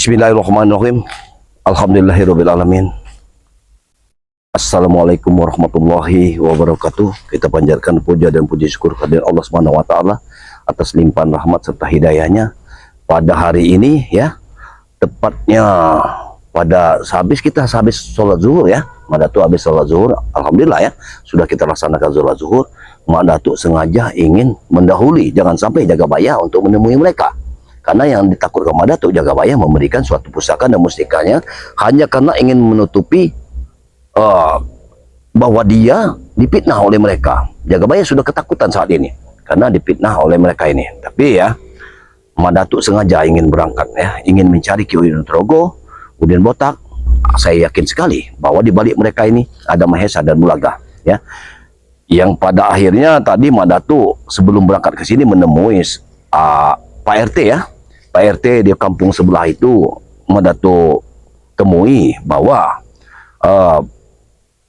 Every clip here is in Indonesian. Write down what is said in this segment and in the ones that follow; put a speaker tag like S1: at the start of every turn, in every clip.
S1: Bismillahirrahmanirrahim. Alhamdulillahirrahmanirrahim. Assalamualaikum warahmatullahi wabarakatuh. Kita panjatkan puja dan puji syukur kehadirat Allah Subhanahu wa taala atas limpahan rahmat serta hidayahnya pada hari ini ya. Tepatnya pada habis sholat zuhur ya. Mak Datuk habis sholat zuhur, alhamdulillah ya, sudah kita laksanakan sholat zuhur. Mak Datuk sengaja ingin mendahului, jangan sampai Jagabaya untuk menemui mereka. Karena yang ditakutkan Mak Datuk, Jagabaya memberikan suatu pusaka dan mustikanya hanya karena ingin menutupi bahwa dia dipitnah oleh mereka. Jagabaya sudah ketakutan saat ini karena dipitnah oleh mereka ini. Tapi ya, Mak Datuk sengaja ingin berangkat ya, ingin mencari Ki Udin Nugroho, Udin Botak. Saya yakin sekali bahwa di balik mereka ini ada Mahesa dan Bulaga ya. Yang pada akhirnya tadi Mak Datuk sebelum berangkat ke sini menemui Pak RT ya. Pak RT di kampung sebelah itu Mak Datuk temui bahwa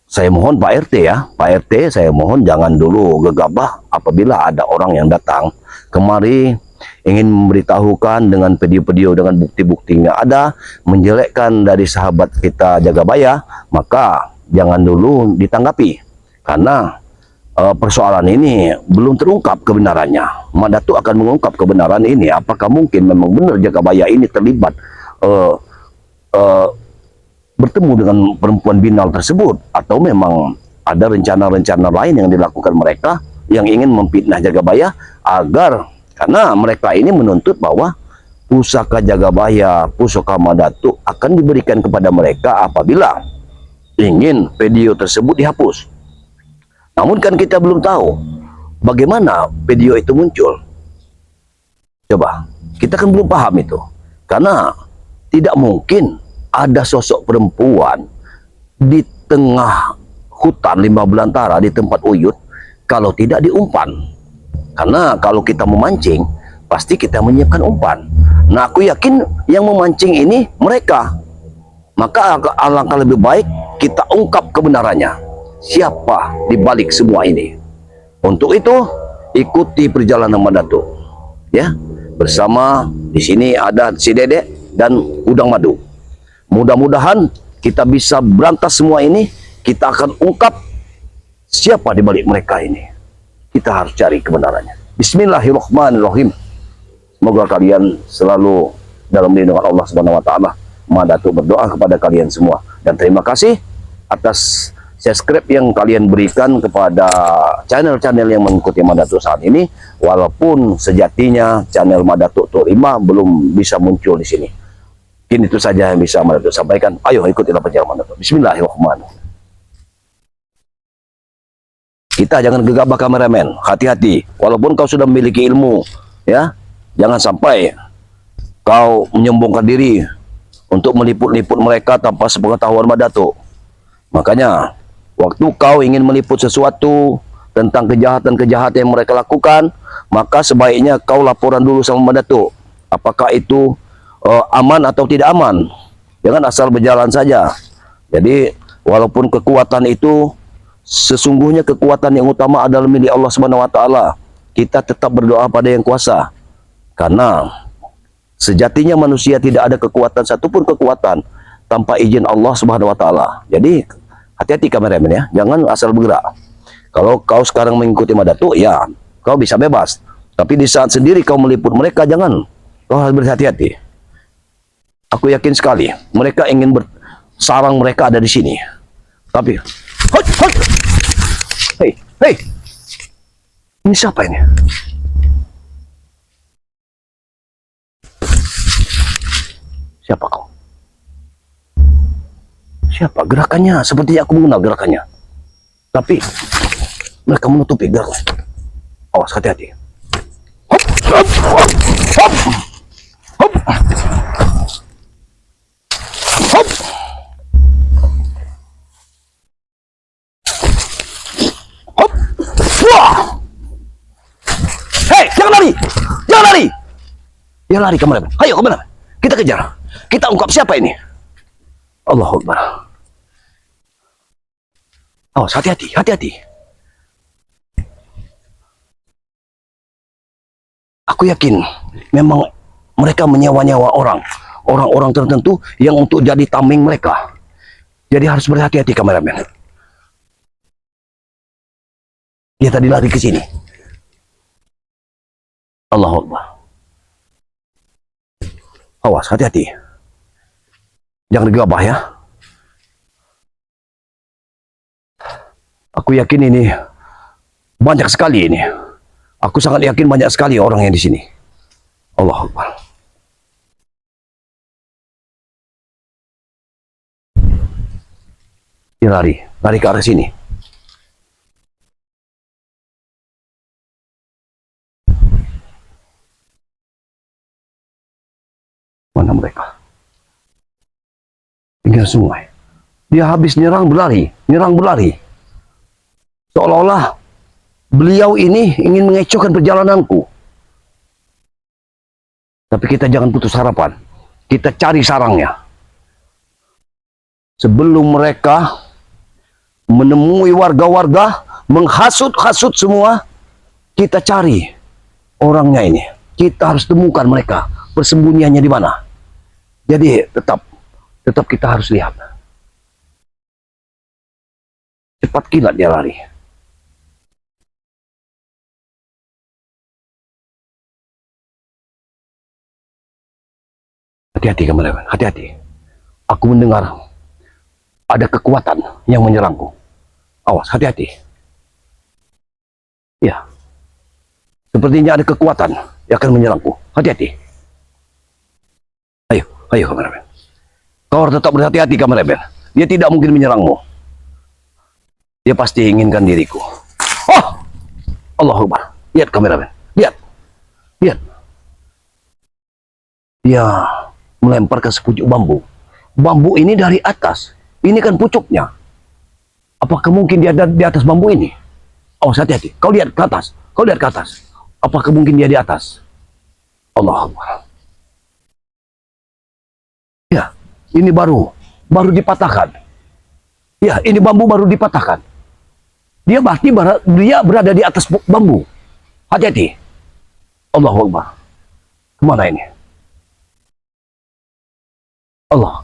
S1: saya mohon Pak RT ya, Pak RT saya mohon jangan dulu gegabah apabila ada orang yang datang kemari ingin memberitahukan dengan video-video dengan bukti-bukti yang ada menjelekkan dari sahabat kita Jagabaya, maka jangan dulu ditanggapi karena persoalan ini belum terungkap kebenarannya. Mak Datuk akan mengungkap kebenaran ini. Apakah mungkin memang benar Jagabaya ini terlibat bertemu dengan perempuan binal tersebut, atau memang ada rencana-rencana lain yang dilakukan mereka yang ingin memfitnah Jagabaya agar, karena mereka ini menuntut bahwa pusaka Jagabaya, pusaka Mak Datuk akan diberikan kepada mereka apabila ingin video tersebut dihapus. Namun kan kita belum tahu bagaimana video itu muncul. Coba, kita kan belum paham itu. Karena tidak mungkin ada sosok perempuan di tengah hutan Lima Belantara di tempat uyut kalau tidak diumpan. Karena kalau kita memancing, pasti kita menyiapkan umpan. Nah, aku yakin yang memancing ini mereka. Maka alangkah lebih baik kita ungkap kebenarannya. Siapa di balik semua ini? Untuk itu, ikuti perjalanan Mak Datuk. Ya, bersama di sini ada si Dedek dan Udang Madu. Mudah-mudahan kita bisa berantas semua ini. Kita akan ungkap siapa di balik mereka ini. Kita harus cari kebenarannya. Bismillahirrahmanirrahim. Semoga kalian selalu dalam lindungan Allah Subhanahu wa taala. Mak Datuk berdoa kepada kalian semua dan terima kasih atas subscribe yang kalian berikan kepada channel-channel yang mengikuti Mak Datuk saat ini, walaupun sejatinya channel Mak Datuk Tok 5 belum bisa muncul di sini. Mungkin itu saja yang bisa Mak Datuk sampaikan. Ayo ikutilah perjalanan Mak Datuk. Bismillahirrahmanirrahim. Kita jangan gegabah kameramen, hati-hati. Walaupun kau sudah memiliki ilmu, ya, jangan sampai kau menyombongkan diri untuk meliput-liput mereka tanpa sepengetahuan Mak Datuk. Makanya waktu kau ingin meliput sesuatu tentang kejahatan-kejahatan yang mereka lakukan, maka sebaiknya kau laporan dulu sama Mak Datuk. Apakah itu aman atau tidak aman? Jangan asal berjalan saja. Jadi, walaupun kekuatan itu, sesungguhnya kekuatan yang utama adalah milik Allah Subhanahu wa taala. Kita tetap berdoa pada Yang Kuasa. Karena sejatinya manusia tidak ada kekuatan satupun kekuatan tanpa izin Allah Subhanahu wa taala. Jadi, hati-hati kameramen ya, jangan asal bergerak. Kalau kau sekarang mengikuti Mak Datuk, ya, kau bisa bebas. Tapi di saat sendiri kau meliput mereka, jangan. Kau harus berhati-hati. Aku yakin sekali, mereka ingin sarang mereka ada di sini. Tapi, hei, ini siapa ini? Siapa kau? Siapa? Gerakannya seperti aku mengenal gerakannya. Tapi mereka menutupi gerakan. Awas, hati-hati. Hop, hop, hop, hop, hop, hop. Hop. Wah. Hei, jangan lari. Jangan lari. Jangan lari kemana? Ayo kemana? Kita kejar. Kita ungkap siapa ini. Allahu Akbar. Awas, hati-hati, hati-hati. Aku yakin memang mereka menyewa-nyewa orang orang-orang tertentu yang untuk jadi tameng mereka. Jadi harus berhati-hati kameramen. Dia tadi lari ke sini. Allahu Akbar. Awas, hati-hati. Jangan gegabah ya. Aku yakin ini banyak sekali ini. Aku sangat yakin banyak sekali orang yang di sini. Allahu Akbar. Dia lari ke arah sini. Mana mereka? Pinggir sungai. Dia habis nyerang berlari. Seolah-olah beliau ini ingin mengecohkan perjalananku. Tapi kita jangan putus harapan. Kita cari sarangnya. Sebelum mereka menemui warga-warga, menghasut-hasut semua, kita cari orangnya ini. Kita harus temukan mereka, persembunyiannya di mana. Jadi tetap kita harus lihat. Cepat kilat dia lari. Hati-hati kameramen, hati-hati. Aku mendengar ada kekuatan yang menyerangku. Awas, hati-hati. Ya, sepertinya ada kekuatan yang akan menyerangku. Hati-hati. Ayo kameramen. Kau harus tetap berhati-hati kameramen. Dia tidak mungkin menyerangmu. Dia pasti inginkan diriku. Oh! Allahu Akbar. Lihat kameramen. Lihat. Dia melempar ke sepucuk bambu. Bambu ini dari atas. Ini kan pucuknya. Apakah mungkin dia ada di atas bambu ini? Oh, hati-hati. Kau lihat ke atas. Apakah mungkin dia di atas? Allahu Akbar. Ya, ini baru dipatahkan. Ya, ini bambu baru dipatahkan. Dia berada di atas bambu. Hati-hati. Allahu Akbar. Kemana ini? Allah.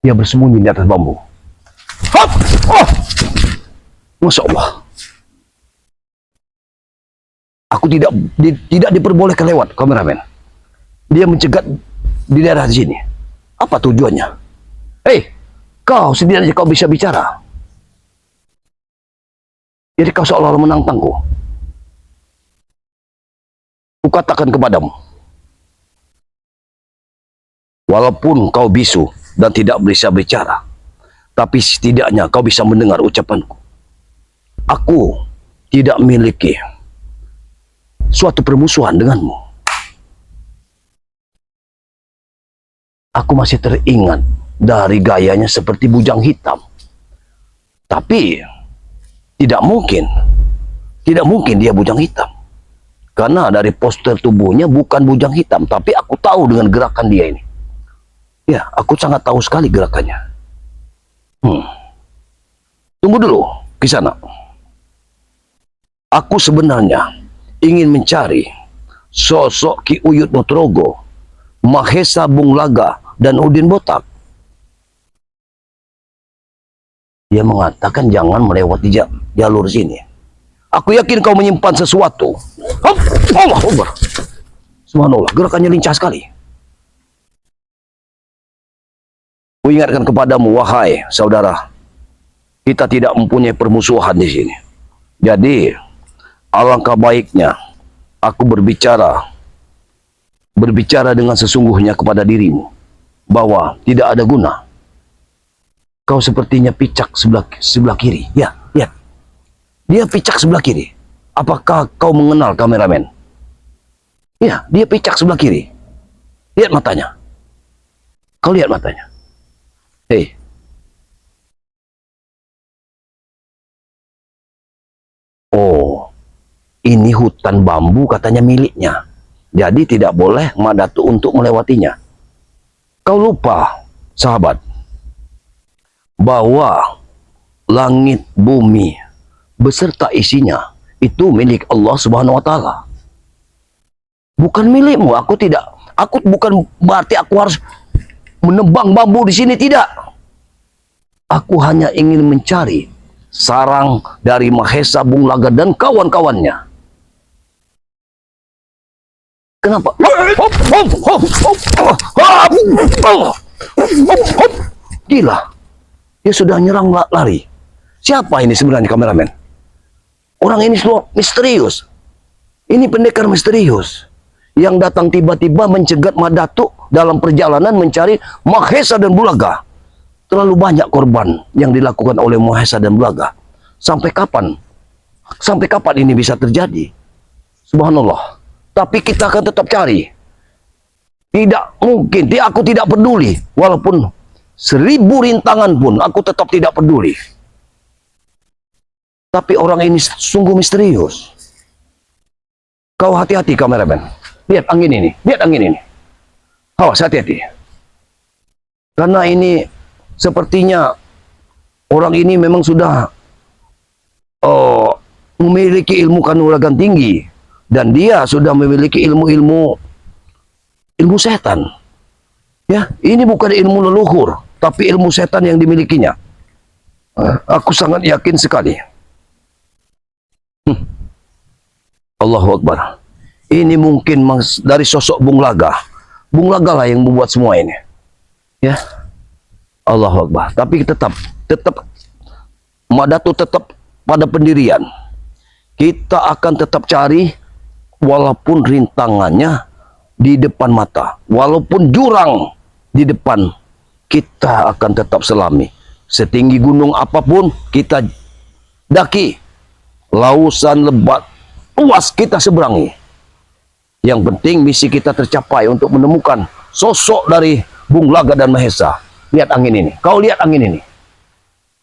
S1: Dia bersembunyi di atas bambu. Hop! Oh! Masya Allah. Aku tidak diperbolehkan lewat, kameramen. Dia mencegat di daerah sini. Apa tujuannya? Hei, kau setidaknya kau bisa bicara. Jadi kau seolah-olah menantangku. Kukatakan kepadamu, walaupun kau bisu dan tidak bisa bicara, tapi setidaknya kau bisa mendengar ucapanku. Aku tidak memiliki suatu permusuhan denganmu. Aku masih teringat dari gayanya seperti bujang hitam. Tapi tidak mungkin dia bujang hitam. Karena dari poster tubuhnya bukan bujang hitam, tapi aku tahu dengan gerakan dia ini. Ya, aku sangat tahu sekali gerakannya. Tunggu dulu, Kisana. Aku sebenarnya ingin mencari sosok Ki Uyut Nutrogo, Mahesa Bunglaga, dan Udin Botak. Dia mengatakan jangan melewati jalur sini. Aku yakin kau menyimpan sesuatu. Allah Akbar. Subhanallah, gerakannya lincah sekali. Ku ingatkan kepadamu, wahai saudara, kita tidak mempunyai permusuhan di sini. Jadi, alangkah baiknya aku berbicara dengan sesungguhnya kepada dirimu, bahwa tidak ada guna. Kau sepertinya picak sebelah kiri. Ya, lihat. Dia picak sebelah kiri. Apakah kau mengenal kameramen? Ya, dia picak sebelah kiri. Lihat matanya. Kau lihat matanya. Hei. Oh, ini hutan bambu katanya miliknya. Jadi tidak boleh Madatu untuk melewatinya. Kau lupa, sahabat, bahwa langit bumi beserta isinya itu milik Allah Subhanahu wa taala. Bukan milikmu. Aku bukan berarti aku harus menebang bambu di sini, tidak. Aku hanya ingin mencari sarang dari Mahesa, Bung Laga dan kawan-kawannya. Kenapa? Gila. Dia sudah nyerang lari. Siapa ini sebenarnya, kameramen? Orang ini semua misterius. Ini pendekar misterius yang datang tiba-tiba mencegat Madatu dalam perjalanan mencari Mahesa dan Bulaga. Terlalu banyak korban yang dilakukan oleh Mahesa dan Bulaga. Sampai kapan? Sampai kapan ini bisa terjadi? Subhanallah. Tapi kita akan tetap cari. Tidak mungkin, aku tidak peduli. Walaupun 1000 rintangan pun, aku tetap tidak peduli. Tapi orang ini sungguh misterius. Kau hati-hati, kameramen. Lihat angin ini, lihat angin ini. Awas, hati-hati. Karena ini sepertinya orang ini memang sudah memiliki ilmu kanuragan tinggi. Dan dia sudah memiliki ilmu setan. Ya, ini bukan ilmu leluhur, tapi ilmu setan yang dimilikinya. Aku sangat yakin sekali. Allahu Akbar. Ini mungkin dari sosok Bung Laga. Bung Laga lah yang membuat semua ini. Ya. Allahu Akbar. Tapi tetap Madatu tetap pada pendirian. Kita akan tetap cari walaupun rintangannya di depan mata, walaupun jurang di depan, kita akan tetap selami. Setinggi gunung apapun kita daki, lausan lebat luas kita seberangi. Yang penting misi kita tercapai untuk menemukan sosok dari Bung Laga dan Mahesa. Lihat angin ini, kau lihat angin ini.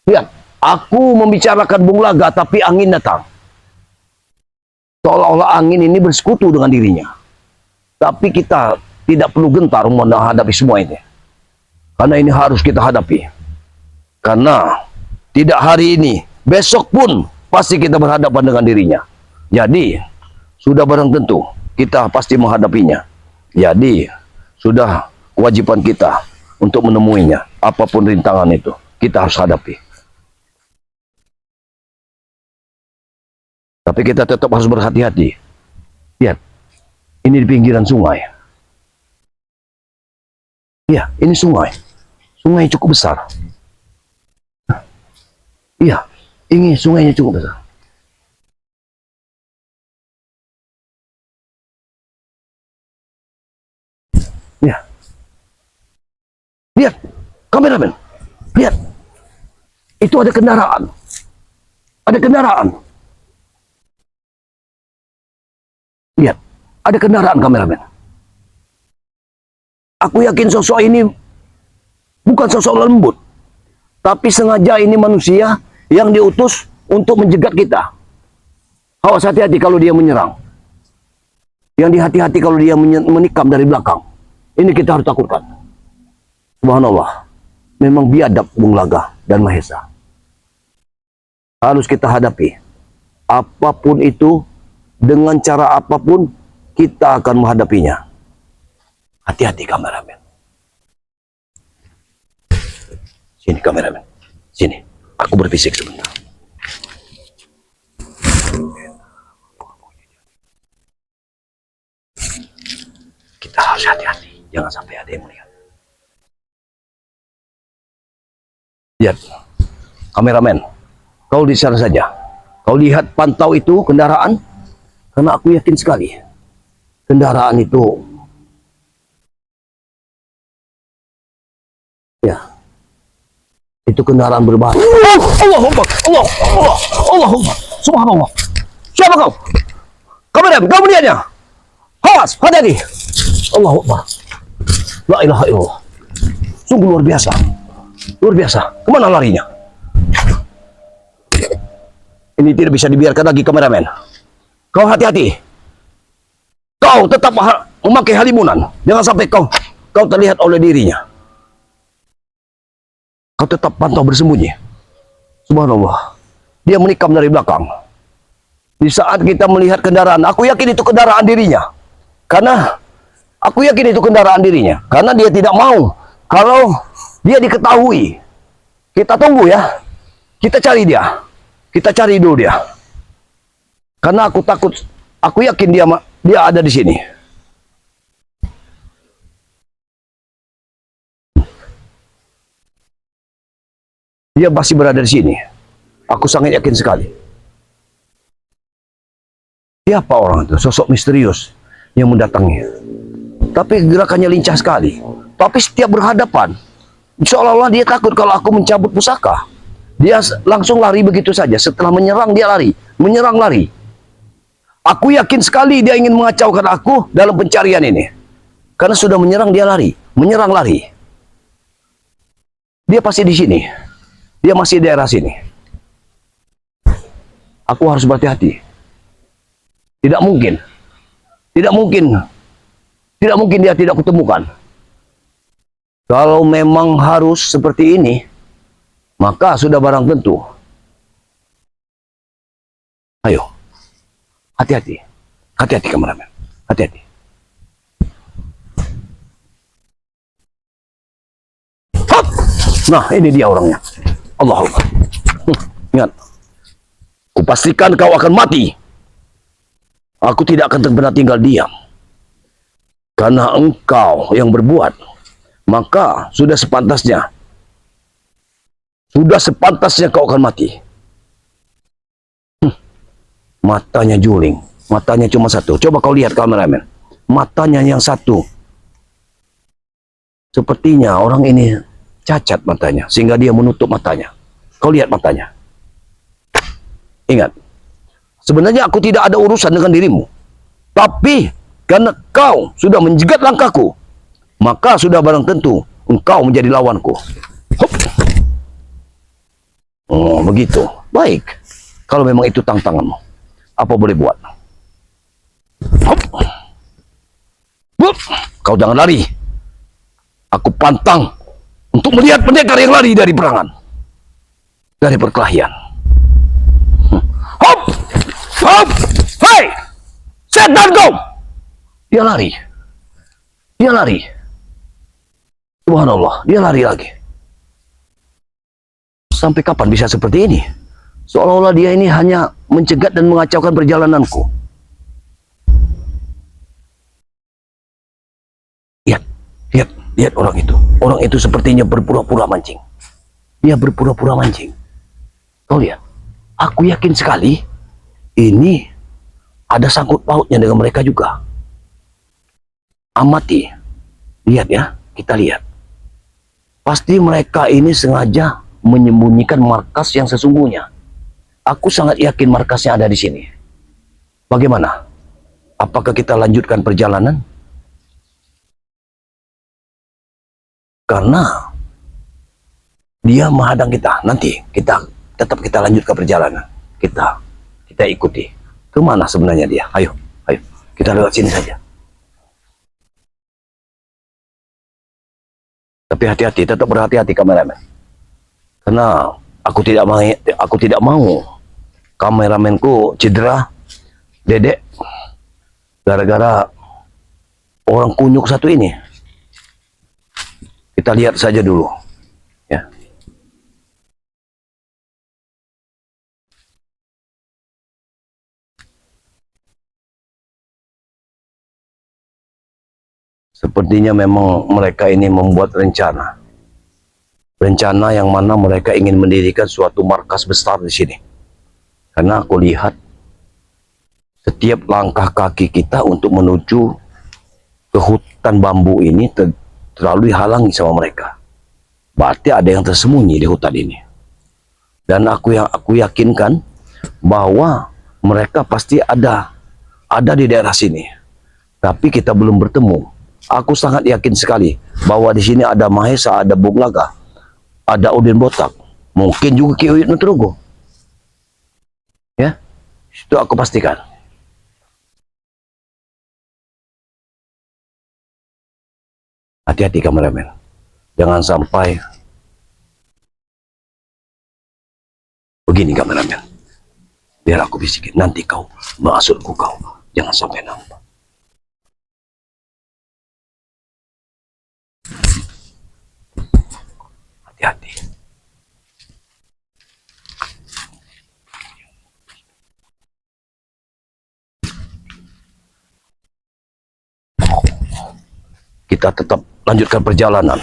S1: Lihat, aku membicarakan Bung Laga tapi angin datang. Seolah-olah angin ini bersekutu dengan dirinya. Tapi kita tidak perlu gentar menghadapi semua ini. Karena ini harus kita hadapi. Karena tidak hari ini, besok pun pasti kita berhadapan dengan dirinya. Jadi, sudah barang tentu kita pasti menghadapinya. Jadi, sudah kewajiban kita untuk menemuinya. Apapun rintangan itu, kita harus hadapi. Tapi kita tetap harus berhati-hati. Lihat, ini di pinggiran sungai. Iya, ini sungai. Sungai cukup besar. Iya, ini sungainya cukup besar. Iya. Lihat, kameramen. Lihat. Itu ada kendaraan. Ada kendaraan. Lihat, ada kendaraan, kameramen. Aku yakin sosok ini bukan sosok lembut, tapi sengaja ini manusia yang diutus untuk menjegat kita. Awas, hati-hati kalau dia menyerang. Yang hati-hati kalau dia menikam dari belakang. Ini kita harus takutkan. Subhanallah. Memang biadab Bung Laga dan Mahesa. Harus kita hadapi. Apapun itu, dengan cara apapun, kita akan menghadapinya. Hati-hati, kameramen. Sini, kameramen. Sini. Aku berfisik sebentar. Kita harus hati-hati. Jangan sampai ada yang melihat. Lihat. Kameramen. Kau di sana saja. Kau lihat, pantau itu kendaraan. Karena aku yakin sekali, kendaraan itu, ya, itu kendaraan berbahaya. Allahumma, Allahumma, subhanallah. Siapa kau? Kameramen, kau melihatnya? Awas, hati-hati. Allahumma, la ilaha illallah. Sungguh luar biasa, luar biasa. Kemana larinya? Ini tidak bisa dibiarkan lagi, kameramen. Kau hati-hati. Kau tetap memakai halimunan. Jangan sampai kau terlihat oleh dirinya. Kau tetap pantau bersembunyi. Subhanallah. Dia menikam dari belakang. Di saat kita melihat kendaraan, aku yakin itu kendaraan dirinya. Karena Aku yakin itu kendaraan dirinya. Karena dia tidak mau. Kalau dia diketahui. Kita tunggu ya. Kita cari dia. Kita cari dulu dia. Karena aku takut. Aku yakin dia ada di sini. Dia masih berada di sini. Aku sangat yakin sekali. Siapa orang itu? Sosok misterius yang mendatangi. Tapi gerakannya lincah sekali. Tapi setiap berhadapan, seolah-olah dia takut kalau aku mencabut pusaka. Dia langsung lari begitu saja. Setelah menyerang, dia lari. Menyerang, lari. Aku yakin sekali dia ingin mengacaukan aku dalam pencarian ini. Karena sudah menyerang, dia lari. Menyerang, lari. Dia pasti di sini. Dia masih di daerah sini. Aku harus berhati-hati. Tidak mungkin. Tidak mungkin. Tidak mungkin dia tidak kutemukan. Kalau memang harus seperti ini, maka sudah barang tentu. Ayo. Hati-hati. Hati-hati kameramen. Hati-hati. Hop! Nah, ini dia orangnya. Allah Allah. Ingat. Kupastikan kau akan mati. Aku tidak akan pernah tinggal diam. Karena engkau yang berbuat, maka sudah sepantasnya. Sudah sepantasnya kau akan mati. Matanya juling. Matanya cuma satu. Coba kau lihat kameramen. Matanya yang satu. Sepertinya orang ini cacat matanya. Sehingga dia menutup matanya. Kau lihat matanya. Ingat. Sebenarnya aku tidak ada urusan dengan dirimu. Tapi karena kau sudah menjegat langkahku, maka sudah barang tentu engkau menjadi lawanku. Hop. Oh, begitu. Baik. Kalau memang itu tantanganmu, apa boleh buat? Hop. Hup. Kau jangan lari. Aku pantang untuk melihat pendekar yang lari dari perangan, dari perkelahian. Hop. Hop. Hei! Setan kau! Dia lari. Dia lari. Subhanallah, dia lari lagi. Sampai kapan bisa seperti ini? Seolah-olah dia ini hanya mencegat dan mengacaukan perjalananku. Lihat orang itu. Orang itu sepertinya berpura-pura mancing. Dia berpura-pura mancing. Kau lihat. Aku yakin sekali ini ada sangkut pautnya dengan mereka juga. Amati. Lihat ya, kita lihat. Pasti mereka ini sengaja menyembunyikan markas yang sesungguhnya. Aku sangat yakin markasnya ada di sini. Bagaimana? Apakah kita lanjutkan perjalanan? Karena dia menghadang kita. Nanti kita tetap lanjutkan perjalanan. Kita ikuti. Kemana sebenarnya dia? Ayo. Kita lewat sini saja. Tapi hati-hati, tetap berhati-hati kameramen. Karena aku tidak mau kameramenku cedera, dedek, gara-gara orang kunyuk satu ini. Kita lihat saja dulu, ya. Sepertinya memang mereka ini membuat rencana. Rencana yang mana mereka ingin mendirikan suatu markas besar di sini. Karena aku lihat setiap langkah kaki kita untuk menuju ke hutan bambu ini terlalu dihalangi sama mereka. Berarti ada yang tersembunyi di hutan ini. Dan aku yakinkan bahwa mereka pasti ada di daerah sini. Tapi kita belum bertemu. Aku sangat yakin sekali bahwa di sini ada Mahesa, ada Bung Laga, ada Udin Botak, mungkin juga Ki Uyut Nutrogo. Ya, itu aku pastikan. Hati-hati kameramen, jangan sampai begini kameramen. Biar aku bisikin, nanti kau maksudku kau, jangan sampai nampak. Hati. Kita tetap lanjutkan perjalanan.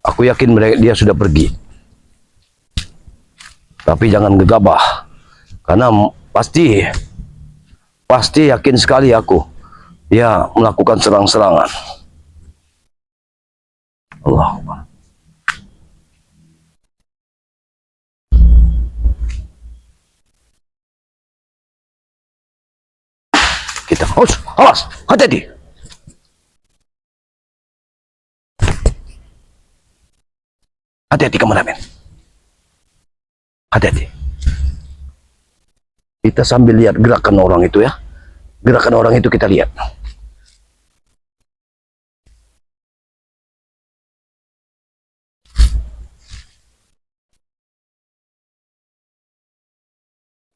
S1: Aku yakin dia sudah pergi. Tapi jangan gegabah. Karena pasti yakin sekali aku dia melakukan serang-serangan. Allah Akbar. Kita awas, hati-hati. Hati-hati kameramen. Hati-hati. Kita sambil lihat gerakan orang itu ya. Gerakan orang itu kita lihat.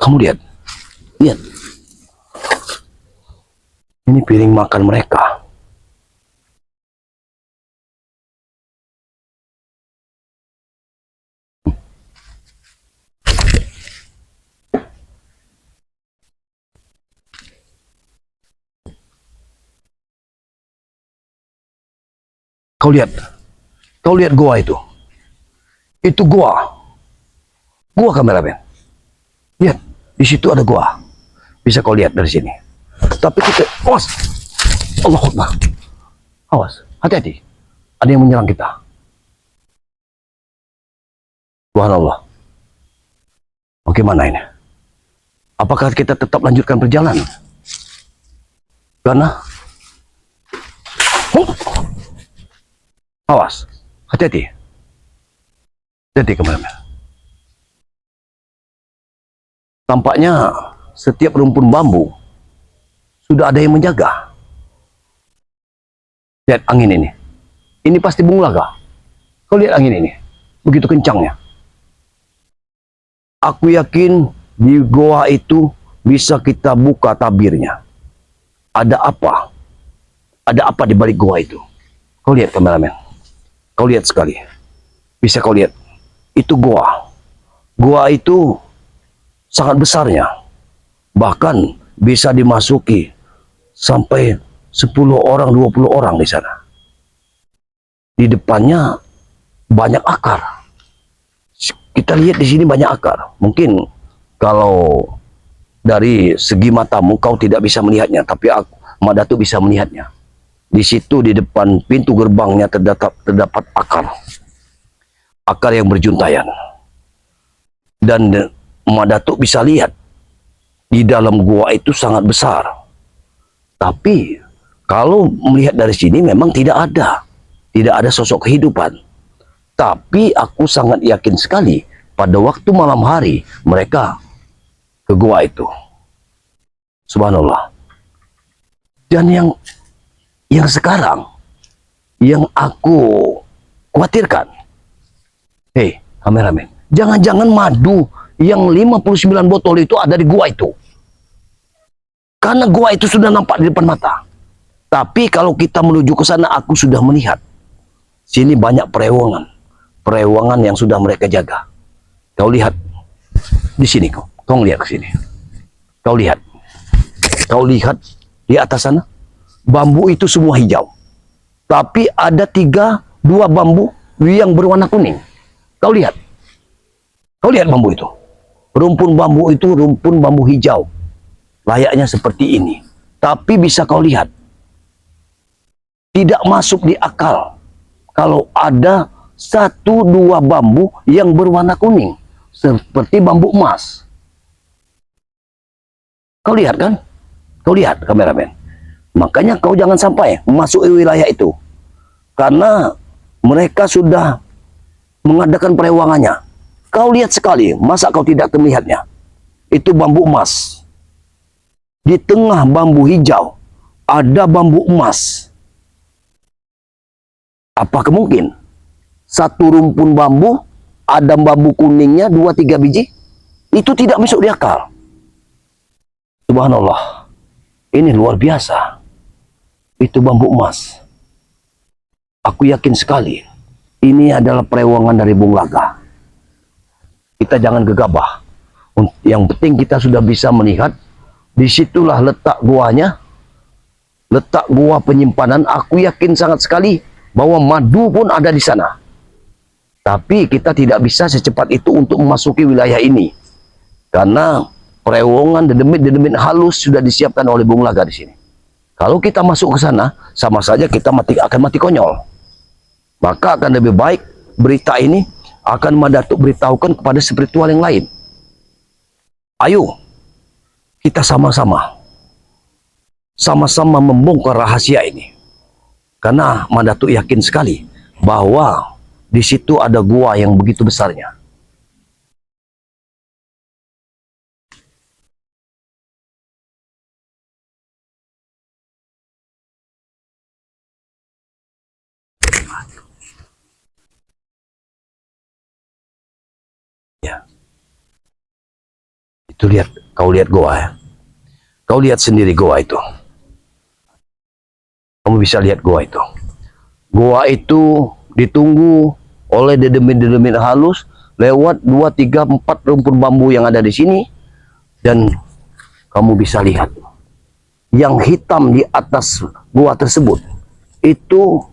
S1: Kamu lihat. Lihat. Ini piring makan mereka. Kau lihat gua itu. Itu gua kameramen. Lihat, di situ ada gua. Bisa kau lihat dari sini. Tapi kita, awas, Allah Akbar. Awas, hati-hati. Ada yang menyerang kita. Subhanallah. Bagaimana ini? Apakah kita tetap lanjutkan perjalanan? Karena, awas, hati-hati. Hati-hati kameramen. Tampaknya setiap rumpun bambu sudah ada yang menjaga. Lihat angin ini. Ini pasti bunglaga. Kau lihat angin ini. Begitu kencangnya. Aku yakin di goa itu bisa kita buka tabirnya. Ada apa? Ada apa di balik goa itu? Kau lihat kameramen. Kau lihat sekali. Bisa kau lihat. Itu goa. Goa itu sangat besarnya. Bahkan bisa dimasuki sampai 10 orang, 20 orang di sana. Di depannya banyak akar. Kita lihat di sini banyak akar. Mungkin kalau dari segi matamu kau tidak bisa melihatnya, tapi aku, Madatu bisa melihatnya. Di situ di depan pintu gerbangnya terdapat akar. Akar yang berjuntayan. Dan Madatu bisa lihat di dalam gua itu sangat besar. Tapi kalau melihat dari sini memang tidak ada sosok kehidupan. Tapi aku sangat yakin sekali pada waktu malam hari mereka ke gua itu. Subhanallah. Dan yang sekarang yang aku khawatirkan, hei kameramen, jangan-jangan madu yang 59 botol itu ada di gua itu. Karena gua itu sudah nampak di depan mata. Tapi kalau kita menuju ke sana, aku sudah melihat sini banyak perewangan yang sudah mereka jaga. Kau lihat di sini, kau lihat ke sini. Kau lihat di atas sana, bambu itu semua hijau. Tapi ada 2 bambu yang berwarna kuning. Kau lihat bambu itu. Rumpun bambu itu rumpun bambu hijau. Layaknya seperti ini. Tapi bisa kau lihat, tidak masuk di akal kalau ada 1-2 bambu yang berwarna kuning. Seperti bambu emas. Kau lihat kan? Kau lihat kameramen. Makanya kau jangan sampai masuk wilayah itu. Karena mereka sudah mengadakan perewangannya. Kau lihat sekali, masa kau tidak melihatnya? Itu bambu emas. Di tengah bambu hijau, ada bambu emas. Apakah mungkin? 1 rumpun bambu, ada bambu kuningnya 2-3 biji? Itu tidak masuk di akal. Subhanallah. Ini luar biasa. Itu bambu emas. Aku yakin sekali ini adalah perewangan dari Bung Laga. Kita jangan gegabah. Yang penting kita sudah bisa melihat, disitulah letak guanya, letak gua penyimpanan. Aku yakin sangat sekali bahwa madu pun ada di sana. Tapi kita tidak bisa secepat itu untuk memasuki wilayah ini. Karena terowongan dedemit-dedemit halus sudah disiapkan oleh Bung Laga di sini. Kalau kita masuk ke sana, sama saja kita akan mati konyol. Maka akan lebih baik berita ini akan Madatuk beritahukan kepada spiritual yang lain. Ayo, kita sama-sama membongkar rahasia ini. Karena Madatuk yakin sekali bahwa di situ ada gua yang begitu besarnya. Ya. Itu lihat, kau lihat goa ya. Kau lihat sendiri goa itu. Kamu bisa lihat goa itu. Goa itu ditunggu oleh dedemit-dedemit halus lewat 2, 3, 4 rumpun bambu yang ada di sini. Dan kamu bisa lihat yang hitam di atas goa tersebut itu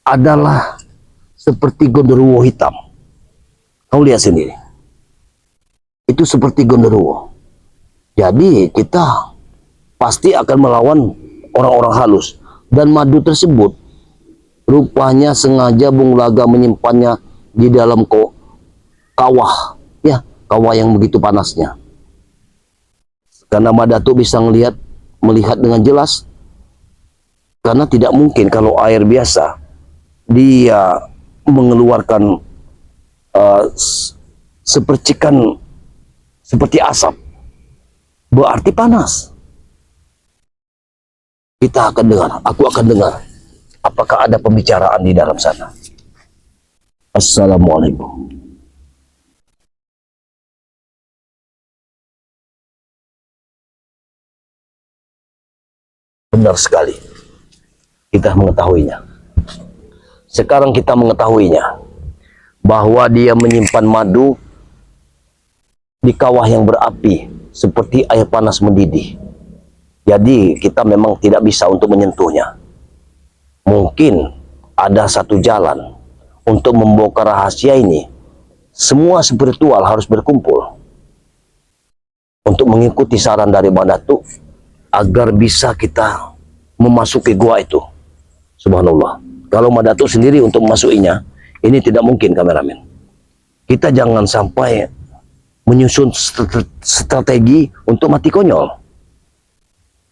S1: adalah seperti gondoruo hitam. Kau lihat sendiri. Itu seperti gondoruo. Jadi kita pasti akan melawan orang-orang halus. Dan madu tersebut rupanya sengaja Bung Laga menyimpannya di dalam kawah. Ya, kawah yang begitu panasnya. Karena Madatuk bisa melihat dengan jelas. Karena tidak mungkin kalau air biasa dia mengeluarkan sepercikan seperti asap, berarti panas. Kita akan dengar, aku akan dengar apakah ada pembicaraan di dalam sana. Assalamualaikum. Benar sekali, kita mengetahuinya. Sekarang kita mengetahuinya bahwa dia menyimpan madu di kawah yang berapi seperti air panas mendidih. Jadi kita memang tidak bisa untuk menyentuhnya. Mungkin ada satu jalan untuk membongkar rahasia ini. Semua spiritual harus berkumpul untuk mengikuti saran dari Madatuk agar bisa kita memasuki gua itu. Subhanallah. Kalau Madatuk sendiri untuk memasukinya, ini tidak mungkin, kameramen. Kita jangan sampai menyusun strategi untuk mati konyol.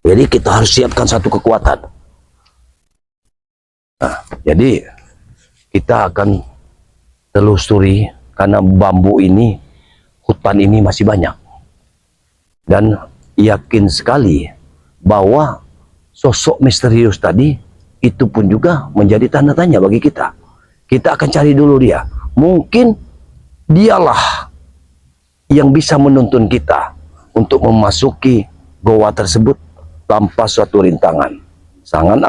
S1: Jadi kita harus siapkan satu kekuatan. Nah, jadi kita akan telusuri karena bambu ini, hutan ini masih banyak. Dan yakin sekali bahwa sosok misterius tadi itu pun juga menjadi tanda tanya bagi kita. Kita akan cari dulu dia. Mungkin dialah yang bisa menuntun kita untuk memasuki goa tersebut tanpa suatu rintangan.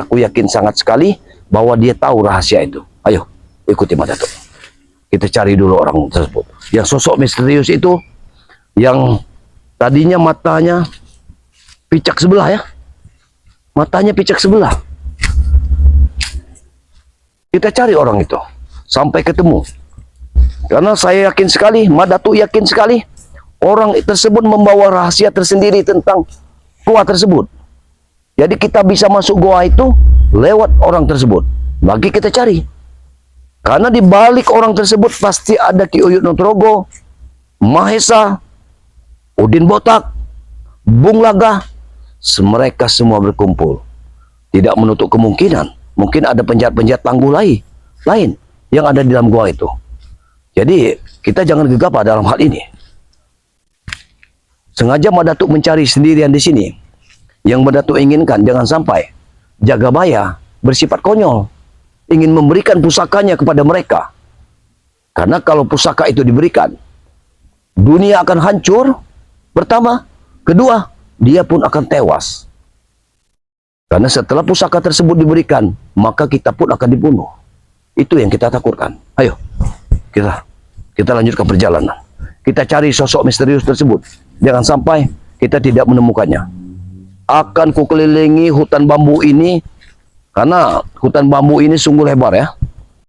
S1: Aku yakin sangat sekali bahwa dia tahu rahasia itu. Ayo, ikuti Madatuk. Kita cari dulu orang tersebut. Yang sosok misterius itu, yang tadinya matanya picak sebelah ya. Matanya picak sebelah. Kita cari orang itu sampai ketemu. Karena saya yakin sekali, Madatuk yakin sekali, orang tersebut membawa rahasia tersendiri tentang goa tersebut. Jadi kita bisa masuk goa itu lewat orang tersebut. Bagi kita cari. Karena di balik orang tersebut pasti ada Ki Uyut Nugroho, Mahesa, Udin Botak, Bung Laga. Mereka semua berkumpul. Tidak menutup kemungkinan. Mungkin ada penjahat-penjahat tangguh lain yang ada di dalam goa itu. Jadi kita jangan gegabah dalam hal ini. Sengaja Madatuk mencari sendirian di sini. Yang Madatuk inginkan jangan sampai Jagabaya bersifat konyol, ingin memberikan pusakanya kepada mereka. Karena kalau pusaka itu diberikan, dunia akan hancur, pertama. Kedua, dia pun akan tewas. Karena setelah pusaka tersebut diberikan, maka kita pun akan dibunuh. Itu yang kita takutkan. Ayo, kita lanjutkan perjalanan. Kita cari sosok misterius tersebut. Jangan sampai kita tidak menemukannya. Akan kukelilingi hutan bambu ini, karena hutan bambu ini sungguh lebar ya.